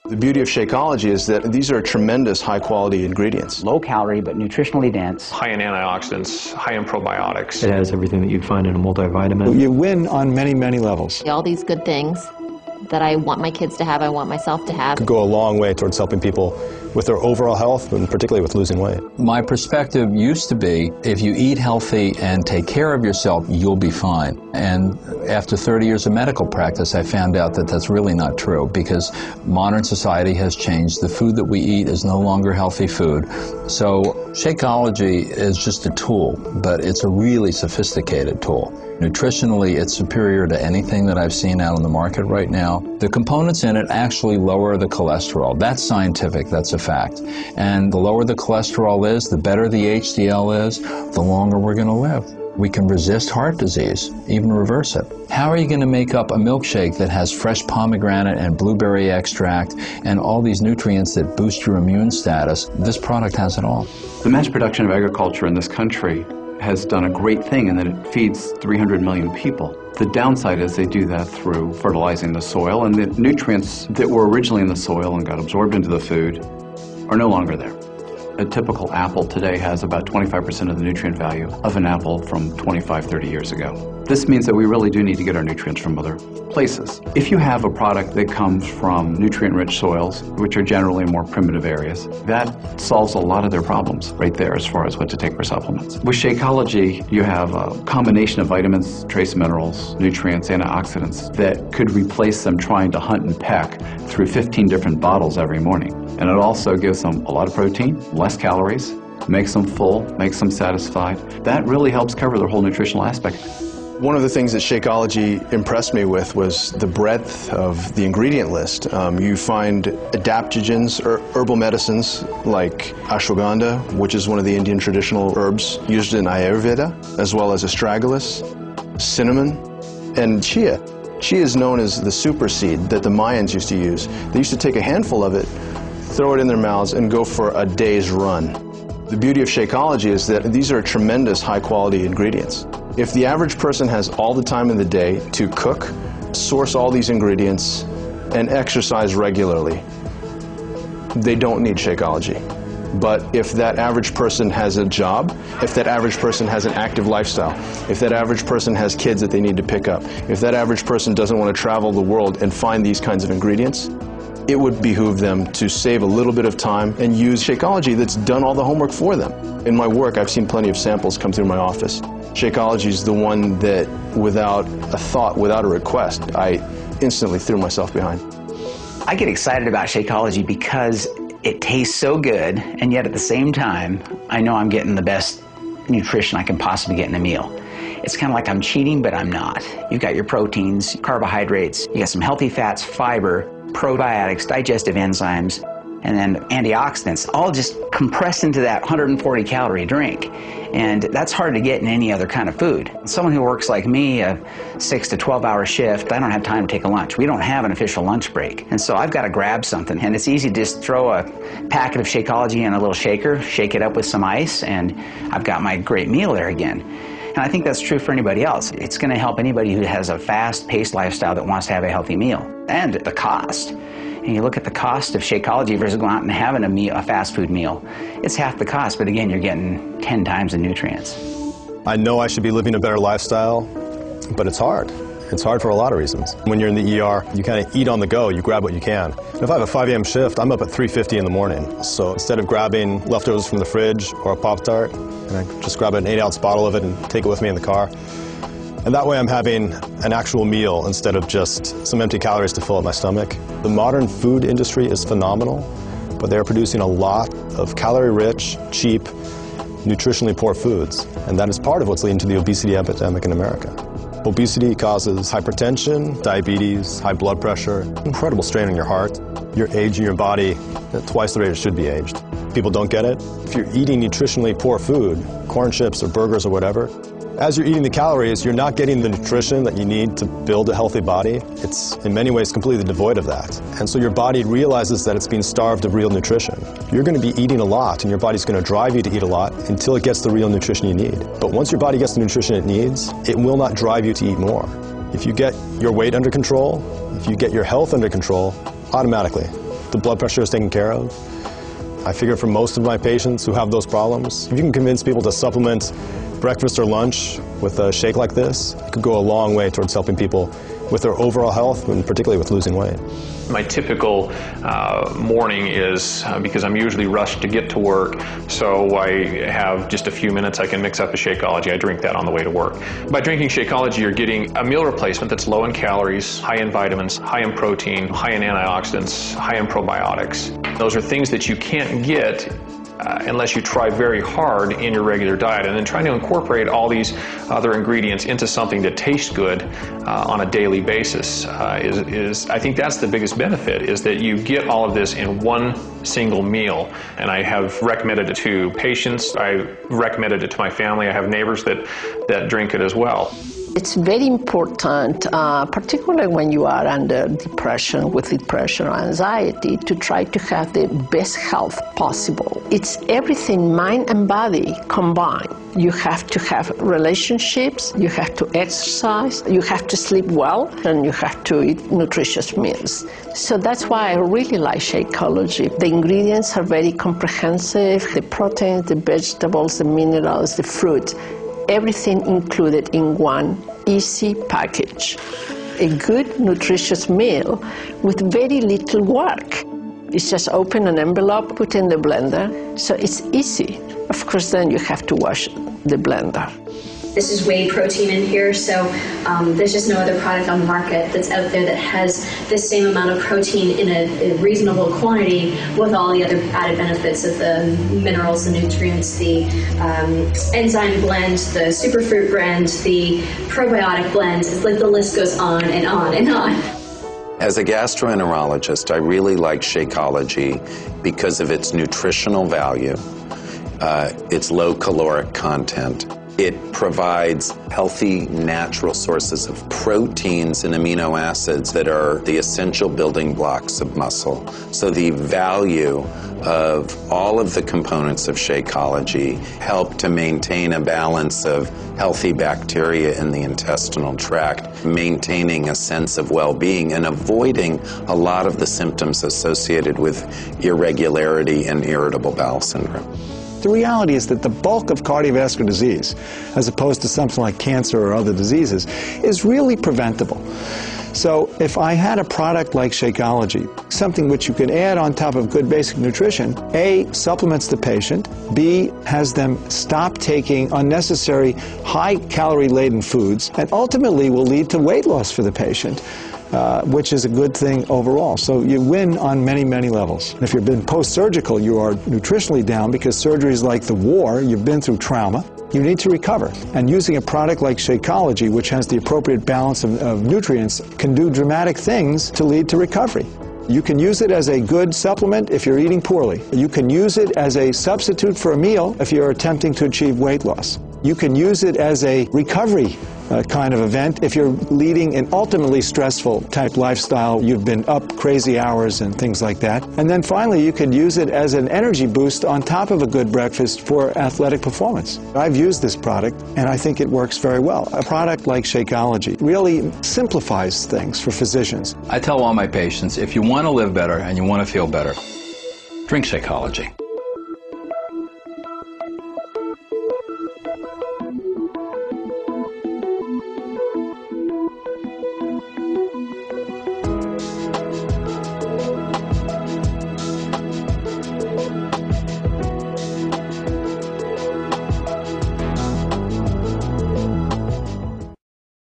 The beauty of Shakeology is that these are tremendous high-quality ingredients. Low calorie, but nutritionally dense. High in antioxidants, high in probiotics. It has everything that you'd find in a multivitamin. You win on many, many levels. All these good things that I want my kids to have, I want myself to have. Could go a long way towards helping people with their overall health, and particularly with losing weight. My perspective used to be, if you eat healthy and take care of yourself, you'll be fine. And after 30 years of medical practice, I found out that that's really not true, because modern society has changed. The food that we eat is no longer healthy food. So Shakeology is just a tool, but it's a really sophisticated tool. Nutritionally, it's superior to anything that I've seen out on the market right now. The components in it actually lower the cholesterol. That's scientific, that's a fact. And the lower the cholesterol is, the better the HDL is, the longer we're going to live. We can resist heart disease, even reverse it. How are you going to make up a milkshake that has fresh pomegranate and blueberry extract and all these nutrients that boost your immune status? This product has it all. The mass production of agriculture in this country has done a great thing in that it feeds 300 million people. The downside is they do that through fertilizing the soil, and the nutrients that were originally in the soil and got absorbed into the food are no longer there. A typical apple today has about 25% of the nutrient value of an apple from 25, 30 years ago. This means that we really do need to get our nutrients from other places. If you have a product that comes from nutrient-rich soils, which are generally more primitive areas, that solves a lot of their problems right there as far as what to take for supplements. With Shakeology, you have a combination of vitamins, trace minerals, nutrients, antioxidants that could replace them trying to hunt and peck through 15 different bottles every morning. And it also gives them a lot of protein, less calories, makes them full, makes them satisfied. That really helps cover their whole nutritional aspect. One of the things that Shakeology impressed me with was the breadth of the ingredient list. You find adaptogens, herbal medicines like ashwagandha, which is one of the Indian traditional herbs used in Ayurveda, as well as astragalus, cinnamon, and chia. Chia is known as the super seed that the Mayans used to use. They used to take a handful of it, throw it in their mouths, and go for a day's run. The beauty of Shakeology is that these are tremendous high-quality ingredients. If the average person has all the time in the day to cook, source all these ingredients, and exercise regularly, they don't need Shakeology. But if that average person has a job, if that average person has an active lifestyle, if that average person has kids that they need to pick up, if that average person doesn't want to travel the world and find these kinds of ingredients, it would behoove them to save a little bit of time and use Shakeology that's done all the homework for them. In my work, I've seen plenty of samples come through my office. Shakeology is the one that, without a thought, without a request, I instantly threw myself behind. I get excited about Shakeology because it tastes so good, and yet at the same time, I know I'm getting the best nutrition I can possibly get in a meal. It's kind of like I'm cheating, but I'm not. You've got your proteins, carbohydrates, you got some healthy fats, fiber, probiotics, digestive enzymes, and then antioxidants, all just compressed into that 140 calorie drink. And that's hard to get in any other kind of food. Someone who works like me, a 6 to 12 hour shift, I don't have time to take a lunch. We don't have an official lunch break. And so I've got to grab something. And it's easy to just throw a packet of Shakeology in a little shaker, shake it up with some ice, and I've got my great meal there again. And I think that's true for anybody else. It's going to help anybody who has a fast-paced lifestyle that wants to have a healthy meal. And the cost. And you look at the cost of Shakeology versus going out and having a fast food meal. It's half the cost, but again, you're getting 10 times the nutrients. I know I should be living a better lifestyle, but it's hard. It's hard for a lot of reasons. When you're in the ER, you kind of eat on the go, you grab what you can. And if I have a 5 a.m. shift, I'm up at 3:50 in the morning. So instead of grabbing leftovers from the fridge or a Pop-Tart, I just grab an 8-ounce bottle of it and take it with me in the car. And that way I'm having an actual meal instead of just some empty calories to fill up my stomach. The modern food industry is phenomenal, but they're producing a lot of calorie-rich, cheap, nutritionally poor foods. And that is part of what's leading to the obesity epidemic in America. Obesity causes hypertension, diabetes, high blood pressure, incredible strain on your heart. You're aging your body at twice the rate it should be aged. People don't get it. If you're eating nutritionally poor food, corn chips or burgers or whatever, as you're eating the calories, you're not getting the nutrition that you need to build a healthy body. It's in many ways completely devoid of that. And so your body realizes that it's being starved of real nutrition. You're going to be eating a lot, and your body's going to drive you to eat a lot until it gets the real nutrition you need. But once your body gets the nutrition it needs, it will not drive you to eat more. If you get your weight under control, if you get your health under control, automatically, the the blood pressure is taken care of. I figure for most of my patients who have those problems, if you can convince people to supplement breakfast or lunch with a shake like this, it could go a long way towards helping people with their overall health and particularly with losing weight. My typical morning is, because I'm usually rushed to get to work, so I have just a few minutes, I can mix up a Shakeology. I drink that on the way to work. By drinking Shakeology, you're getting a meal replacement that's low in calories, high in vitamins, high in protein, high in antioxidants, high in probiotics. Those are things that you can't get unless you try very hard in your regular diet. And then trying to incorporate all these other ingredients into something that tastes good on a daily basis is I think that's the biggest benefit, is that you get all of this in one single meal. And I have recommended it to patients, I recommended it to my family, I have neighbors that drink it as well. It's very important, particularly when you are under depression, with depression or anxiety, to try to have the best health possible. It's everything, mind and body combined. You have to have relationships, you have to exercise, you have to sleep well, and you have to eat nutritious meals. So that's why I really like Shakeology. The ingredients are very comprehensive, the proteins, the vegetables, the minerals, the fruits. Everything included in one easy package. A good, nutritious meal with very little work. It's just open an envelope, put in the blender, so it's easy. Of course, then you have to wash the blender. This is whey protein in here, so there's just no other product on the market that's out there that has the same amount of protein in a reasonable quantity with all the other added benefits of the minerals, the nutrients, the enzyme blend, the superfruit blend, the probiotic blend. It's like the list goes on and on and on. As a gastroenterologist, I really like Shakeology because of its nutritional value, its low caloric content. It provides healthy, natural sources of proteins and amino acids that are the essential building blocks of muscle. So the value of all of the components of Shakeology help to maintain a balance of healthy bacteria in the intestinal tract, maintaining a sense of well-being and avoiding a lot of the symptoms associated with irregularity and irritable bowel syndrome. The reality is that the bulk of cardiovascular disease, as opposed to something like cancer or other diseases, is really preventable. So if I had a product like Shakeology, something which you can add on top of good basic nutrition, A, supplements the patient, B, has them stop taking unnecessary high-calorie-laden foods, and ultimately will lead to weight loss for the patient, which is a good thing overall. So you win on many, many levels. And if you've been post-surgical, you are nutritionally down because surgery is like the war. You've been through trauma. You need to recover. And using a product like Shakeology, which has the appropriate balance of nutrients, can do dramatic things to lead to recovery. You can use it as a good supplement if you're eating poorly. You can use it as a substitute for a meal if you're attempting to achieve weight loss. You can use it as a recovery kind of event if you're leading an ultimately stressful type lifestyle. You've been up crazy hours and things like that. And then finally, you can use it as an energy boost on top of a good breakfast for athletic performance. I've used this product, and I think it works very well. A product like Shakeology really simplifies things for physicians. I tell all my patients, if you want to live better and you want to feel better, drink Shakeology.